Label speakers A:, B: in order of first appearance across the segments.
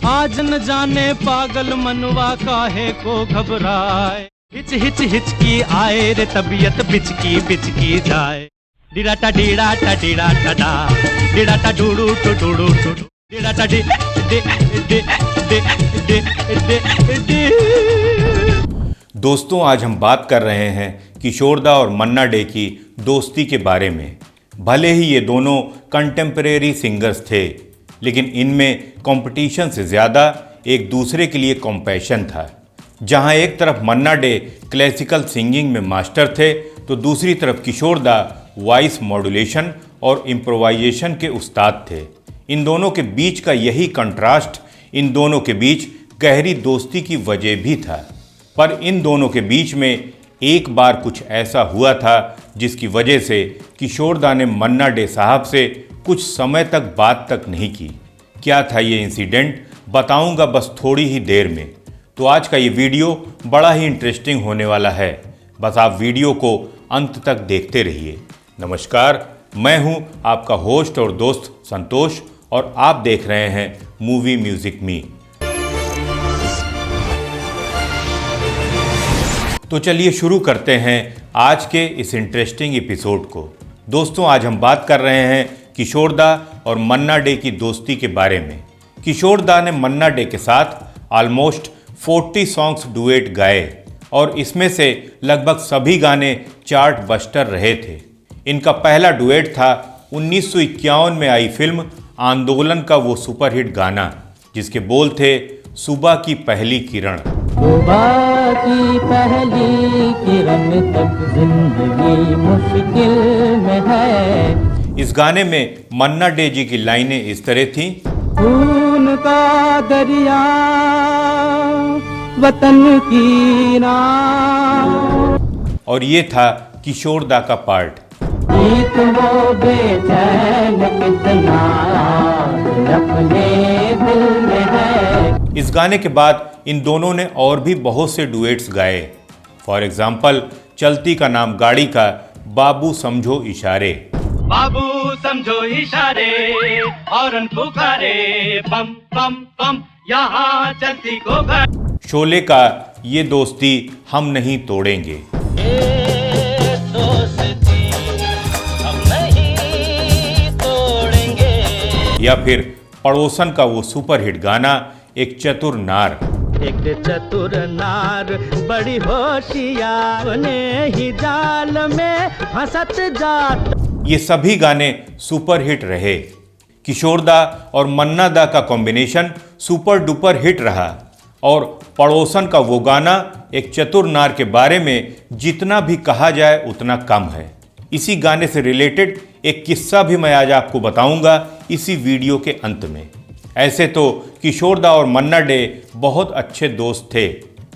A: आज न जाने पागल मनवा काहे को घबराए, हिच हिच हिचकी आए रे तबीयत बिचकी बिचकी जाए। डिडाटा डिडाटा डिडाटा डा डिडाटा डूडू टूडू टूडू डिडाटा डि डि डि डि डि डि डि।
B: दोस्तों, आज हम बात कर रहे हैं किशोरदा और मन्ना डे की दोस्ती के बारे में। भले ही ये दोनों कंटेम्परेरी सिंगर्स थे, लेकिन इनमें कंपटीशन से ज़्यादा एक दूसरे के लिए कॉम्पैशन था। जहां एक तरफ मन्ना डे क्लासिकल सिंगिंग में मास्टर थे, तो दूसरी तरफ किशोरदा वॉइस मॉड्यूलेशन और इम्प्रोवाइजेशन के उस्ताद थे। इन दोनों के बीच का यही कंट्रास्ट इन दोनों के बीच गहरी दोस्ती की वजह भी था। पर इन दोनों के बीच में एक बार कुछ ऐसा हुआ था जिसकी वजह से किशोरदा ने मन्ना डे साहब से कुछ समय तक बात तक नहीं की। क्या था ये इंसिडेंट, बताऊंगा बस थोड़ी ही देर में। तो आज का ये वीडियो बड़ा ही इंटरेस्टिंग होने वाला है, बस आप वीडियो को अंत तक देखते रहिए। नमस्कार, मैं हूं आपका होस्ट और दोस्त संतोष और आप देख रहे हैं मूवी म्यूजिक मी। तो चलिए शुरू करते हैं आज के इस इंटरेस्टिंग एपिसोड को। दोस्तों, आज हम बात कर रहे हैं किशोरदा और मन्ना डे की दोस्ती के बारे में। किशोरदा ने मन्ना डे के साथ ऑलमोस्ट 40 सॉन्ग्स डुएट गाए और इसमें से लगभग सभी गाने चार्ट बस्टर रहे थे। इनका पहला डुएट था 1951 में आई फिल्म आंदोलन का वो सुपरहिट गाना जिसके बोल थे, सुबह की पहली किरण।
C: सुबह की पहली किरण तक जिंदगी मुश्किल में है।
B: इस गाने में मन्ना डे जी की लाइनें इस तरह थीं,
C: खून का दरिया वतन की नाव।
B: और ये था किशोरदा का पार्ट,
C: गीत वो बेचैन कितना अपने दिल में है।
B: इस गाने के बाद इन दोनों ने और भी बहुत से डुएट्स गाए। फॉर एग्जाम्पल, चलती का नाम गाड़ी का बाबू समझो इशारे,
A: बाबू समझो इशारे हॉर्न पुकारे, पम पम पम यहाँ चलती को घर।
B: शोले का ये दोस्ती हम नहीं तोड़ेंगे,
A: दोस्ती हम नहीं तोड़ेंगे।
B: या फिर पड़ोसन का वो सुपरहिट गाना एक चतुर नार,
A: एक चतुर नार बड़ी होशियार ने ही जाल में फंसत जात।
B: ये सभी गाने सुपरहिट रहे। किशोरदा और मन्ना दा का कॉम्बिनेशन सुपर डुपर हिट रहा और पड़ोसन का वो गाना एक चतुर नार के बारे में जितना भी कहा जाए उतना कम है। इसी गाने से रिलेटेड एक किस्सा भी मैं आज आपको बताऊंगा इसी वीडियो के अंत में। ऐसे तो किशोरदा और मन्ना डे बहुत अच्छे दोस्त थे,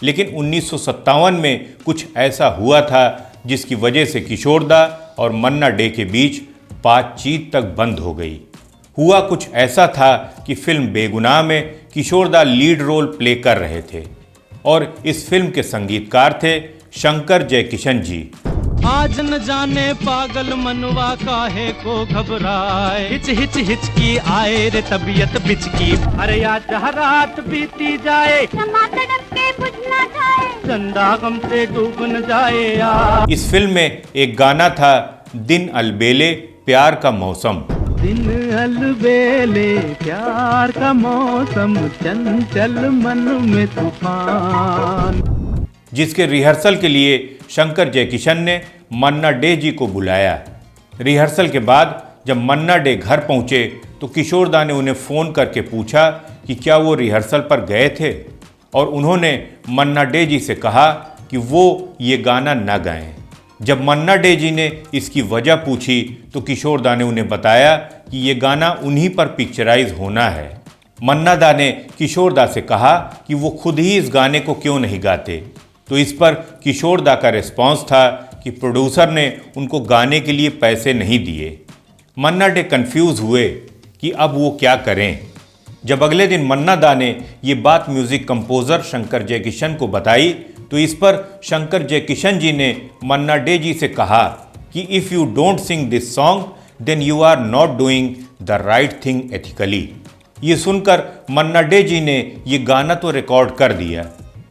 B: लेकिन 1957 में कुछ ऐसा हुआ था जिसकी वजह से किशोरदा और मन्ना डे के बीच बातचीत तक बंद हो गई। हुआ कुछ ऐसा था कि फिल्म बेगुनाह में किशोरदा लीड रोल प्ले कर रहे थे और इस फिल्म के संगीतकार थे शंकर जयकिशन जी।
A: आज न जाने पागल मनवा काहे को घबराए, हिच हिच हिचकी आए रे तबीयत बिचकी। अरे आज रात बीती जाए, के बुझ न जाए, चंदा गम से डूब न जाए यार।
B: इस फिल्म में एक गाना था, दिन अलबेले प्यार का मौसम।
A: दिन अलबेले प्यार का मौसम, चंचल मन में तूफान।
B: जिसके रिहर्सल के लिए शंकर जयकिशन ने मन्ना डे जी को बुलाया। रिहर्सल के बाद जब मन्ना डे घर पहुंचे तो किशोरदा ने उन्हें फ़ोन करके पूछा कि क्या वो रिहर्सल पर गए थे, और उन्होंने मन्ना डे जी से कहा कि वो ये गाना न गाएं। जब मन्ना डे जी ने इसकी वजह पूछी तो किशोरदा ने उन्हें बताया कि ये गाना उन्हीं पर पिक्चराइज होना है। मन्ना दा ने किशोरदा से कहा कि वो खुद ही इस गाने को क्यों नहीं गाते, तो इस पर किशोरदा का रिस्पॉन्स था कि प्रोड्यूसर ने उनको गाने के लिए पैसे नहीं दिए। मन्ना डे कंफ्यूज हुए कि अब वो क्या करें। जब अगले दिन मन्ना दा ने ये बात म्यूज़िक कंपोज़र शंकर जयकिशन को बताई तो इस पर शंकर जयकिशन जी ने मन्ना डे जी से कहा कि if you don't sing this song then you are not doing the right thing ethically. ये सुनकर मन्ना डे जी ने ये गाना तो रिकॉर्ड कर दिया,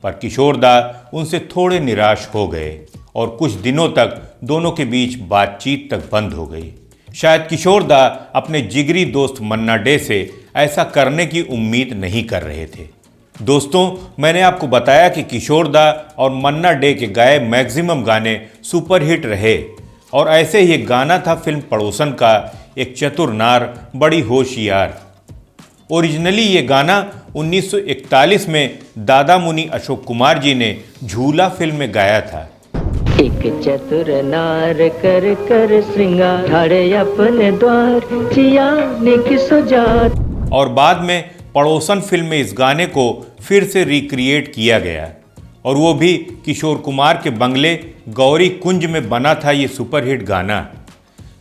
B: पर किशोर दा उनसे थोड़े निराश हो गए और कुछ दिनों तक दोनों के बीच बातचीत तक बंद हो गई। शायद किशोर दा अपने जिगरी दोस्त मन्ना डे से ऐसा करने की उम्मीद नहीं कर रहे थे। दोस्तों, मैंने आपको बताया कि किशोर दा और मन्ना डे के गाए मैक्सिमम गाने सुपरहिट रहे और ऐसे ही एक गाना था फिल्म पड़ोसन का, एक चतुर नार बड़ी होशियार। ओरिजिनली ये गाना 1941 में दादा मुनि अशोक कुमार जी ने झूला फिल्म में गाया था।
C: एक चतुर नार कर कर श्रृंगार, ठाड़े अपने द्वार, जिया निक सुजात।
B: और बाद में पड़ोसन फिल्म में इस गाने को फिर से रिक्रिएट किया गया और वो भी किशोर कुमार के बंगले गौरी कुंज में बना था ये सुपरहिट गाना।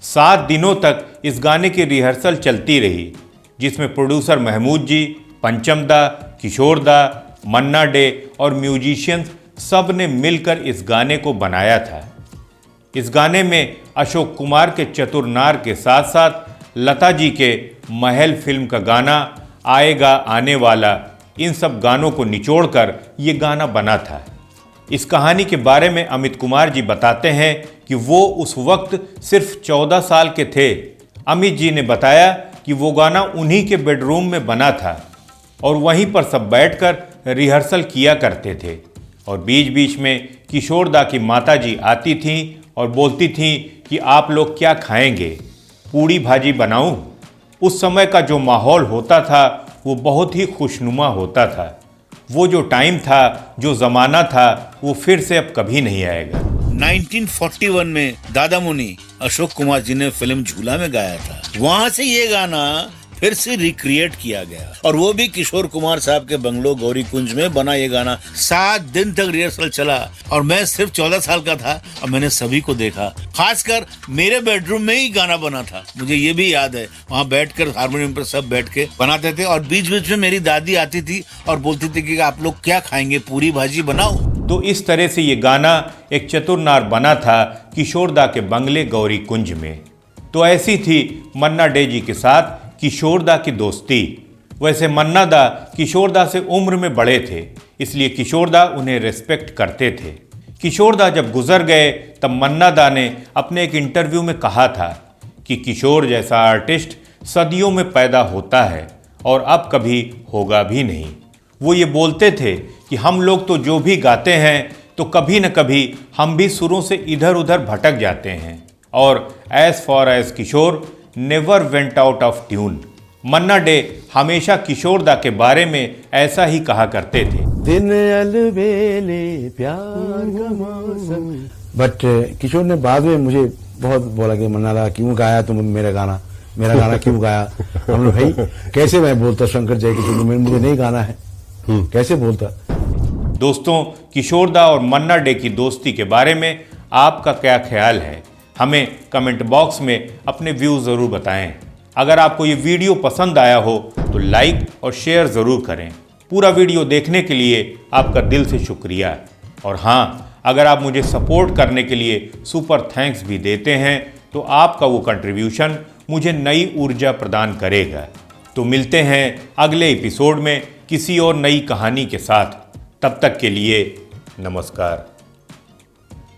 B: 7 दिनों तक इस गाने की रिहर्सल चलती रही, जिसमें प्रोड्यूसर महमूद जी, पंचम दा, किशोर दा, मन्ना डे और म्यूजिशियंस सब ने मिलकर इस गाने को बनाया था। इस गाने में अशोक कुमार के चतुर नार के साथ साथ लता जी के महल फिल्म का गाना, आएगा आने वाला, इन सब गानों को निचोड़कर ये गाना बना था। इस कहानी के बारे में अमित कुमार जी बताते हैं कि वो उस वक्त सिर्फ 14 साल के थे। अमित जी ने बताया कि वो गाना उन्हीं के बेडरूम में बना था और वहीं पर सब बैठकर रिहर्सल किया करते थे और बीच बीच में किशोर दा की माताजी आती थीं और बोलती थीं कि आप लोग क्या खाएंगे, पूड़ी भाजी बनाऊं। उस समय का जो माहौल होता था वो बहुत ही खुशनुमा होता था। वो जो टाइम था, जो ज़माना था, वो फिर से अब कभी नहीं आएगा।
D: 1941 में दादा मुनि अशोक कुमार जी ने फिल्म झूला में गाया था। वहाँ से ये गाना फिर से रिक्रिएट किया गया और वो भी किशोर कुमार साहब के बंगलो गौरी कुंज में बना ये गाना। 7 दिन तक रिहर्सल चला और मैं सिर्फ 14 साल का था और मैंने सभी को देखा। खासकर मेरे बेडरूम में ही गाना बना था, मुझे ये भी याद है। वहाँ बैठकर हारमोनियम पर सब बैठ के बनाते थे और बीच बीच में मेरी दादी आती थी और बोलती थी कि आप लोग क्या खाएंगे, पूरी भाजी बनाओ।
B: तो इस तरह से ये गाना एक चतुर नार बना था किशोर दा के बंगले गौरी कुंज में। तो ऐसी थी मन्ना डे जी के साथ किशोर दा की दोस्ती। वैसे मन्ना दा किशोर दा से उम्र में बड़े थे, इसलिए किशोर दा उन्हें रिस्पेक्ट करते थे। किशोर दा जब गुजर गए तब मन्ना दा ने अपने एक इंटरव्यू में कहा था कि किशोर जैसा आर्टिस्ट सदियों में पैदा होता है और अब कभी होगा भी नहीं। वो ये बोलते थे कि हम लोग तो जो भी गाते हैं तो कभी न कभी हम भी सुरों से इधर उधर भटक जाते हैं और as far as Kishore never went out of tune. Manna Dey हमेशा किशोर दा के बारे में ऐसा ही कहा करते थे।
E: दिन अलबेले प्यार का मौसम। बट किशोर ने बाद में मुझे बहुत बोला कि मन्ना दा क्यों गाया तुम मेरा गाना क्यों गाया। हम लोग भाई कैसे मैं बोलता शंकर जयकिशोर मुझे नहीं गाना है, कैसे बोलता।
B: दोस्तों, किशोर दा और मन्ना डे की दोस्ती के बारे में आपका क्या ख्याल है, हमें कमेंट बॉक्स में अपने व्यूज़ ज़रूर बताएं। अगर आपको ये वीडियो पसंद आया हो तो लाइक और शेयर ज़रूर करें। पूरा वीडियो देखने के लिए आपका दिल से शुक्रिया। और हाँ, अगर आप मुझे सपोर्ट करने के लिए सुपर थैंक्स भी देते हैं तो आपका वो कंट्रीब्यूशन मुझे नई ऊर्जा प्रदान करेगा। तो मिलते हैं अगले एपिसोड में किसी और नई कहानी के साथ। तब तक के लिए नमस्कार।